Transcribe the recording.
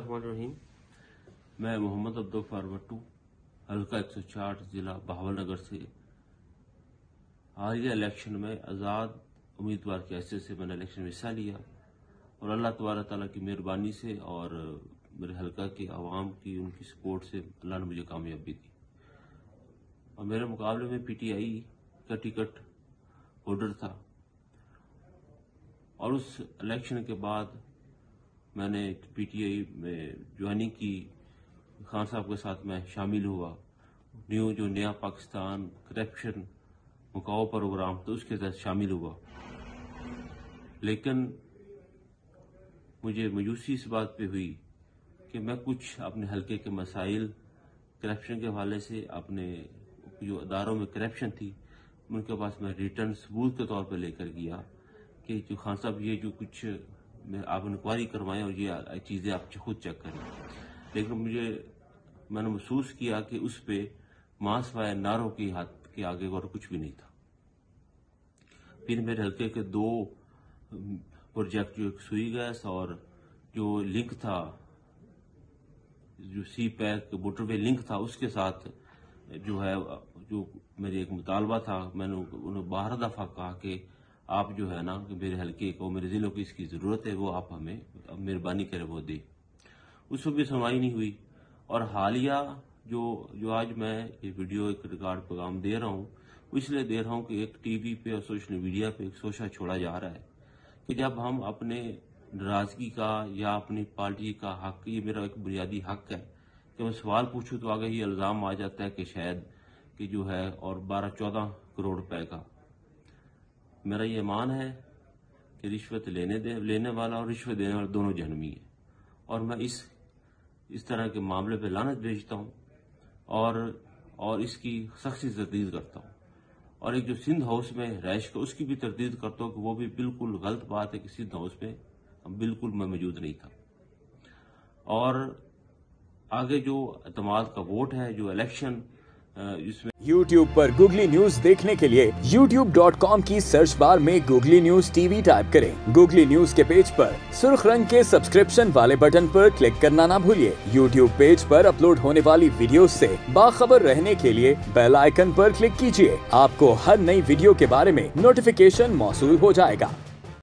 बिस्मिल्लाहिर्रहमानिर्रहीम। मैं मोहम्मद अब्दुल भट्टू हल्का 160 ज़िला बहावलनगर से हालिया इलेक्शन में आज़ाद उम्मीदवार की हैसियत से मैंने इलेक्शन में हिस्सा लिया और अल्लाह तबारक ताला की मेहरबानी से और मेरे हल्का के आवाम की उनकी सपोर्ट से अल्लाह ने मुझे कामयाबी दी। और मेरे मुकाबले में पीटीआई का टिकट होल्डर था और उस इलेक्शन के बाद मैंने पीटीआई में ज्वाइनिंग की। खान साहब के साथ मैं शामिल हुआ। जो नया पाकिस्तान करप्शन मुकाओ प्रोग्राम तो उसके तहत शामिल हुआ। लेकिन मुझे मायूसी इस बात पे हुई कि मैं कुछ अपने हल्के के मसाइल करप्शन के हवाले से अपने जो अदारों में करप्शन थी उनके पास मैं रिटर्न सबूत के तौर पर लेकर गया कि जो खान साहब ये जो कुछ आप इंक्वायरी करवाएं और ये चीज़ें आप खुद चेक करें। लेकिन मैंने महसूस किया कि उस पे मांसवाए नारों की हाथ के आगे और कुछ भी नहीं था। फिर मेरे हल्के के 2 प्रोजेक्ट जो एक सुई गैस और जो लिंक था जो सी पैक मोटरवे लिंक था उसके साथ जो मेरी एक मुतालबा था, मैंने उन्हें 12 दफा कहा कि आप जो है ना कि मेरे हल्के को मेरे जिलों को इसकी जरूरत है, वो आप हमें मेहरबानी करें वो दे। उस पर भी सुनवाई नहीं हुई। और हालिया जो आज मैं ये वीडियो एक रिकॉर्ड पैगाम दे रहा हूँ वो इसलिए दे रहा हूँ कि एक टीवी पे और सोशल मीडिया पे एक शोशा छोड़ा जा रहा है कि जब हम अपने नाराजगी का या अपनी पार्टी का हक, ये मेरा एक बुनियादी हक है कि मैं सवाल पूछूं तो आगे ये इल्जाम आ जाता है कि शायद कि जो है और 12-14 करोड़ रुपए का। मेरा ये मान है कि रिश्वत लेने वाला और रिश्वत देने वाला दोनों जहन्नमी है और मैं इस तरह के मामले पे लानत भेजता हूँ और इसकी सख्त से तरदीद करता हूँ। और एक जो सिंध हाउस में रैश का उसकी भी तरदीद करता हूँ कि वो भी बिल्कुल गलत बात है कि सिंध हाउस में बिल्कुल मैं मौजूद नहीं था। और आगे जो एतमाद का वोट है जो इलेक्शन इसमें YouTube पर गूगली न्यूज देखने के लिए youtube.com की सर्च बार में गूगली न्यूज टीवी टाइप करें। गूगली न्यूज के पेज पर सुर्ख रंग के सब्सक्रिप्शन वाले बटन पर क्लिक करना ना भूलिए। YouTube पेज पर अपलोड होने वाली वीडियोस से बाखबर रहने के लिए बेल आइकन पर क्लिक कीजिए। आपको हर नई वीडियो के बारे में नोटिफिकेशन मौसूल हो जाएगा।